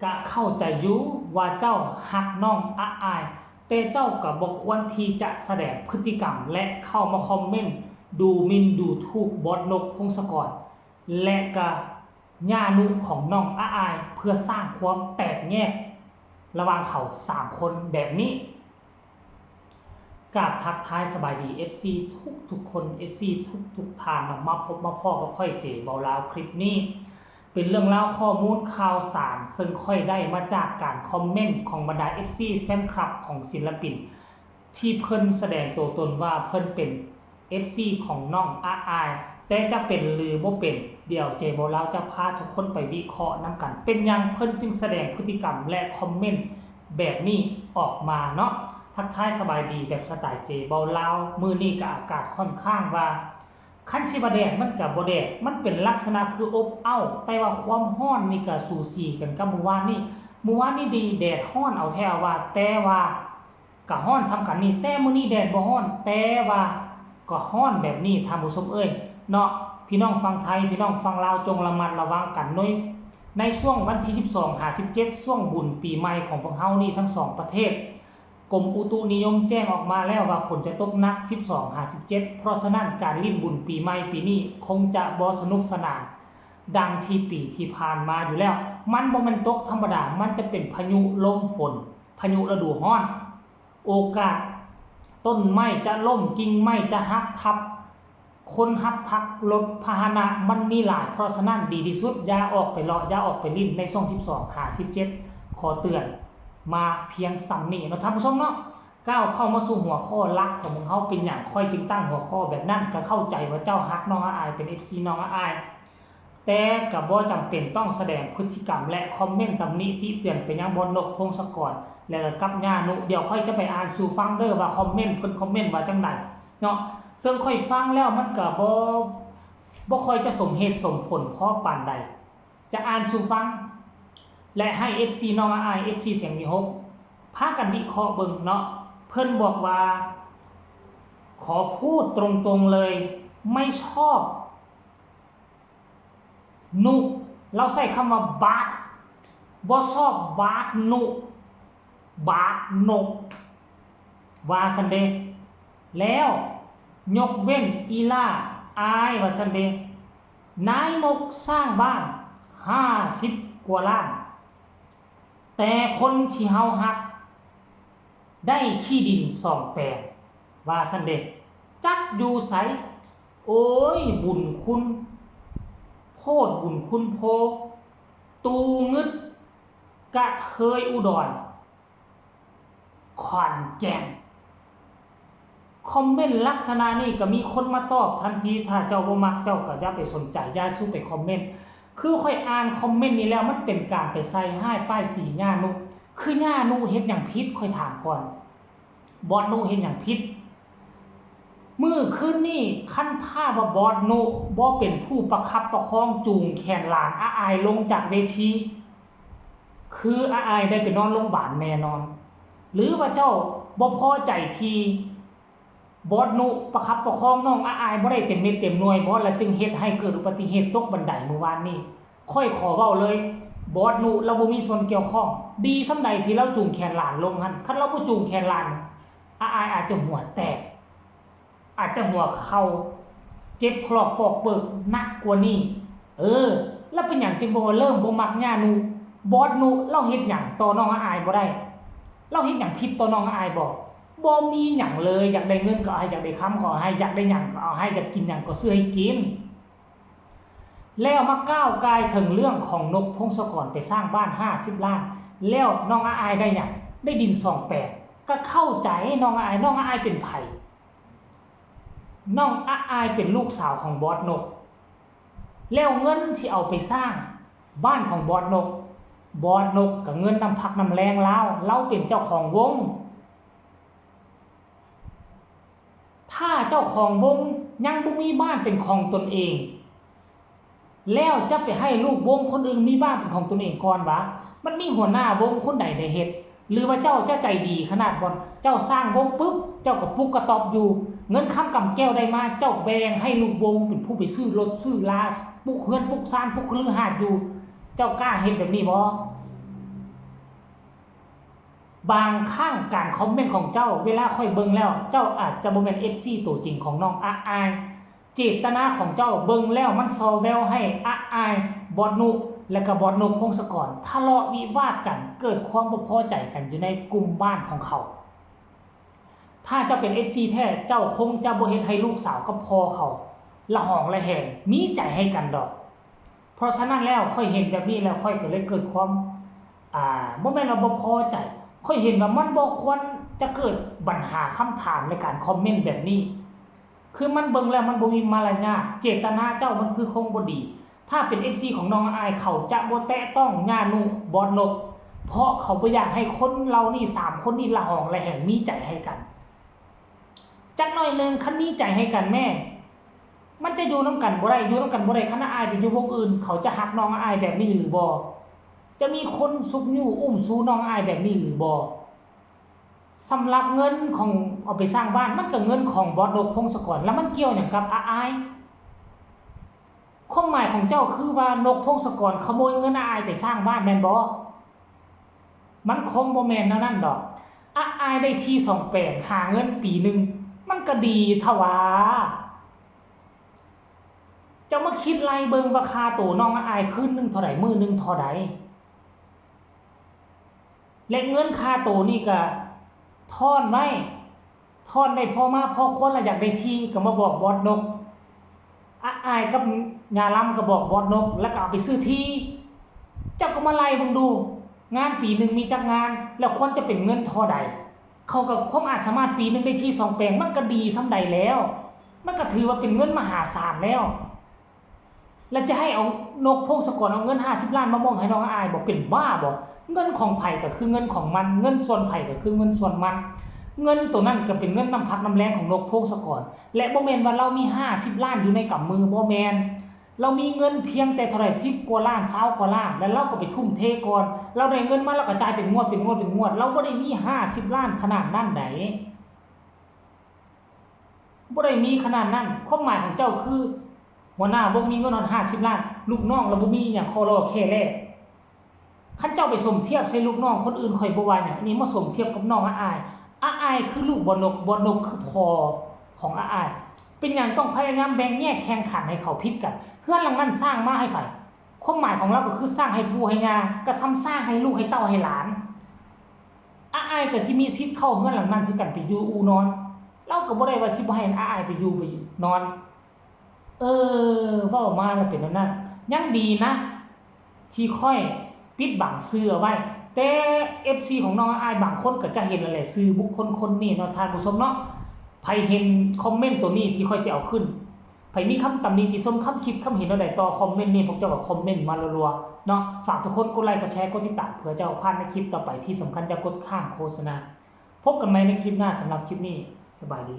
กะเข้าใจอยู่ว่าเจ้าฮักน้องอายแต่เจ้าก็บ่ควรที่จะแสดงพฤติกรรมและเข้ามาคอมเมนต์ดูหมิ่นดูถูกบอสนกพงศกรและก็ญานุของน้องอายเพื่อสร้างความแตกแยกระหว่างเขา3คนแบบนี้กราบทักทายสบายดี FC ทุกคน FC ทุกทางมาพบมาพ่อกับค่อยเจ๋เบาลาวคลิปนี้เป็นเรื่องเล่าข้อมูลข่าวสารซึ่งค่อยได้มาจากการคอมเมนต์ของบรรดา FC แฟนคลับของศิลปินที่เพิ่นแสดงตัวตนว่าเพิ่นเป็น FC ของน้องอายแต่จะเป็นหรือบ่เป็นเดี๋ยวเจโบลาวจะพาทุกคนไปวิเคราะห์นำกันเป็นยังเพิ่นจึงแสดงพฤติกรรมและคอมเมนต์แบบนี้ออกมาเนาะทักทายสบายดีแบบสไตล์เจเบาลาวมื้อนี้ก็อากาศค่อนข้างว่าคันสิบ่แดดมันก็บ่แดดมันเป็นลักษณะคืออบอ้าวแต่ว่าความร้อนนี่ก็สูสีกันกับเมื่อวานนี้ดีแดดร้อนเอาแท้ว่าแต่ว่าก็ร้อนซ้ำกันนี่แต่มื้อนี้แดดบ่ร้อนแต่ว่าก็ร้อนแบบนี้ท่านผู้ชมเอ้ยเนาะพี่น้องฟังไทยพี่น้องฟังลาวจงระมัดระวังกันในช่วงวันที่12-17ช่วงบุญปีใหม่ของพวกเฮานี่ทั้ง2ประเทศกรมอุตุนิยมแจ้งออกมาแล้วว่าฝนจะตกหนัก12-17เพราะฉะนั้นการลิ้นบุญปีใหม่ปีนี้คงจะบ่สนุกสนานดังที่ปีที่ผ่านมาอยู่แล้วมันบ่แม่นตกธรรมดามันจะเป็นพายุลมฝนพายุฤดูร้อนโอกาสต้นไม้จะล้มกิ่งไม้จะหักทับคนหับทักรถพาหนะมันมีหลายเพราะฉะนั้นดีที่สุดอย่าออกไปเลาะอย่าออกไปลิ้นในช่วง12-17ขอเตือนมาเพียงซ้ำนี้เนาะท่านผู้ชมเนาะก้าวเข้ามาสู่หัวข้อหลักของเฮาเป็นอย่างค่อยจึงตั้งหัวข้อแบบนั้นก็เข้าใจว่าเจ้าฮักน้องอายเป็น FC น้องอายแต่ก็บ่จำเป็นต้องแสดงพฤติกรรมและคอมเมนต์ตำหนิติเตียนไปยังบนนกพงศกรแล้วก็กับญานุเดี๋ยวค่อยจะไปอ่านสู่ฟังเด้อว่าคอมเมนต์เพิ่นคอมเมนต์ว่าจังไดเนาะซึ่งค่อยฟังแล้วมันก็บ่ค่อยจะสมเหตุสมผลพอปานใดจะอ่านสู่ฟังและให้ FC น้องอาย FC เสียงมีฮกพากันวิเคราะห์เบิ่งเนาะเพิ่นบอกว่าขอพูดตรงๆเลยไม่ชอบนุเราใช้คำว่าบาร์บ่ชอบบาร์นุบาร์นกว่าซั่นเด้แล้วยกเว้นอีล่าอายว่าซั่นเด้นายนกสร้างบ้าน50กว่าล้านแต่คนที่เฮาฮักได้ขี้ดิน2แปลงว่าซั่นเด้จักอยู่ไสโอ้ยบุญคุณโพดบุญคุณโพตูงึดกะเทยอุดรขอนแก่นคอมเมนต์ลักษณะนี้ก็มีคนมาตอบทันทีถ้าเจ้าบ่มักเจ้าก็อย่าไปสนใจอย่าสู้ไปคอมเมนต์คือค่อยอ่านคอมเมนต์นี้แล้วมันเป็นการไปใส่ให้ป้ายสีญานุคือญานุเฮ็ดหยังผิดค่อยถามก่อนบอสนุเฮ็ดหยังผิดมื้อคืนนี้คันท่าว่าบอสนุบ่เป็นผู้ประคับประคองจูงแขนหลานอายลงจากเวทีคืออายได้ไปนอนโรงพยาบาลแน่นอนหรือว่าเจ้าบ่พอใจที่บอสนุประคับประคองน้องอายบ่ได้เต็มเม็ดเต็มหน่วยบ่แล้วจึงเฮ็ดให้เกิดอุบัติเหตุตกบันไดเมื่อวานนี้ค่อยขอเว้าเลยบอสนุเราบ่มีส่วนเกี่ยวข้องดีส่ำใดที่เราจูงแขนหลานลงหั่นคันเราบ่จูงแขนหลานอายอาจจะหัวแตกอาจจะหัวเข่าเจ็บถลอกปอกเปิกหนักกว่านี้แล้วเป็นหยังจึงบ่เริ่มบ่มักญานุบอสนุเราเฮ็ดหยังต่อน้องอายบ่ได้เราเฮ็ดหยังผิดต่อน้องอายบ่มีหยังเลยอยากได้เงินก็ให้อยากได้คำขอให้อยากได้หยังก็เอาให้อยากกินหยังก็ซื้อให้กินแล้วมาก้าวกายถึงเรื่องของนกพงศกรไปสร้างบ้าน50ล้านแล้วน้องอายได้หยังได้ดิน28ก็เข้าใจน้องอายเป็นไผน้องอายเป็นลูกสาวของบอสนกแล้วเงินที่เอาไปสร้างบ้านของบอสนกก็เงินนำพักนำแรงเราเป็นเจ้าของวงถ้าเจ้าของวงยังบ่มีบ้านเป็นของตนเองแล้วจะไปให้ลูกวงคนอื่นมีบ้านเป็นของตนเองก่อนวะมันมีหัวหน้าวงคนใดได้เฮ็ดหรือว่าเจ้าจะใจดีขนาดบ่เจ้าสร้างวงปุ๊บเจ้าก็ปุกกระตอบอยู่เงินค้ำกำแก้วได้มาเจ้าแบ่งให้ลูกวงเป็นผู้ไปซื้อรถซื้อลาปุกเฮือนปุกซานปุกคฤหาสน์อยู่เจ้ากล้าเฮ็ดแบบนี้บ่ บางครั้งการคอมเมนต์ของเจ้าเวลาค่อยเบิ่งแล้วเจ้าอาจจะบ่แม่น FC ตัวจริงของน้องอาอายเจตนาของเจ้าเบิ่งแล้วมันซอแววให้อาอายบอดนุกและก็บอดนกพงศกรทะเลาะวิวาทกันเกิดความบ่พอใจกันอยู่ในกลุ่มบ้านของเขาถ้าเจ้าเป็น FC แท้เจ้าคงจะบ่เฮ็ดให้ลูกสาวกับพ่อเขาละหองละแหงมีใจให้กันดอกเพราะฉะนั้นแล้วค่อยเห็นแบบนี้แล้วค่อยก็เลยเกิดความบ่แม่นว่าบ่พอใจค่อยเห็นว่ามันบ่ควรจะเกิดปัญหาคำถามในการคอมเมนต์แบบนี้คือมันเบิ่งแล้วมันบ่มีมารยาทเจตนาเจ้ามันคือคงบ่ดีถ้าเป็น FC ของน้องอายเขาจะบ่แตะต้องญานุบอดนกเพราะเขาบ่อยากให้คนเรานี่3คนนี่ละหองละแหงมีใจให้กันจักหน่อยนึงคันมีใจให้กันแม่มันจะอยู่นำกันบ่ได้อยู่นำกันบ่ได้คันอายไปอยู่วงอื่นเขาจะฮักน้องอายแบบนี้หรือบ่จะมีคนซุกยู่อุ้มสู้น้องอายแบบนี้หรือบ่สำหรับเงินของเอาไปสร้างบ้านมันก็เงินของบอสนกพงศกรแล้วมันเกี่ยวหยังกับอายความหมายของเจ้าคือว่านกพงศกรขโมยเงินอายไปสร้างบ้านแม่นบ่มันคงบ่แม่นแนวนั้นดอกอายได้ที่2แปลงหาเงินปีนึงมันก็ดีทว่าเจ้ามาคิดไล่เบิ่งว่าค่าตัวน้องอายคืนนึงเท่าใดมื้อนึงเท่าใดและเงินค่าตัวนี่ก็ทอนไว้ทอนได้พอมาพอควรละอยากได้ที่ก็มาบอกบอสนกอายกับญาลำก็บอกบอสนกแล้วก็เอาไปซื้อที่เจ้าก็มาไล่เบิ่งดูงานปีนึงมีจักงานแล้วควรจะเป็นเงินเท่าใดเขาก็ความอาจสามารถปีนึงได้ที่2แปลงมันก็ดีส่ำใดแล้วมันก็ถือว่าเป็นเงินมหาศาลแล้วแล้วจะให้เอานกพงศกรเอาเงิน50ล้านมามอบให้น้องอายบ่เป็นบ้าบ่เงินของไผก็คือเงินของมันเงินส่วนไผก็คือเงินส่วนมันเงินตัวนั้นก็เป็นเงินน้ำพักน้ำแรงของนกพงศกรและบ่แม่นว่าเรามี50ล้านอยู่ในกำมือบ่แม่นเรามีเงินเพียงแต่เท่าไหร่10กว่าล้าน20กว่าล้านแล้วเราก็ไปทุ่มเทก่อนเราได้เงินมาเราก็จ่ายเป็นงวดเราบ่ได้มี50ล้านขนาดนั้นไดบ่ได้มีขนาดนั้นความหมายของเจ้าคือหัวหน้าวงมีเงิน50ล้านลูกน้องเราบ่มีหยังคอรอแค่แลคันเจ้าไปสมเทียบใส่ลูกน้องคนอื่นค่อยบ่ว่าหยังอันนี้มาสมเทียบกับน้องอายคือลูกบ่นกคือพ่อของอายเป็นหยังต้องพยายามแบ่งแยกแข่งขันให้เขาผิดกันเฮือนหลังนั้นสร้างมาให้ไผความหมายของเราก็คือสร้างให้ปู่ให้ย่าก็ซ้ำสร้างให้ลูกให้เต้าให้หลานอายก็สิมีสิทธิ์เข้าเฮือนหลังนั้นคือกันไปอยู่อูนอนเราก็บ่ได้ว่าสิบ่ให้อายไปอยู่ไปนอนเว้ามาแล้วเป็นแบบนั้นยังดีนะที่ค่อยปิดบังชื่อเอาไว้แต่ FC ของน้องอายบางคนก็จะเห็นนั่นแหละชื่อบุคคลคนนี้เนาะท่านผู้ชมเนาะไผเห็นคอมเมนต์ตัวนี้ที่ค่อยสิเอาขึ้นไผมีคำตำหนิติชมคำคิดคำเห็นอะไรต่อคอมเมนต์นี้พวกเจ้าก็คอมเมนต์มารัวๆเนาะฝากทุกคนกดไลค์กดแชร์กดติดตามเพื่อจะเอาพลาดในคลิปต่อไปที่สำคัญจะกดข้ามโฆษณาพบกันใหม่ในคลิปหน้าสำหรับคลิปนี้สบายดี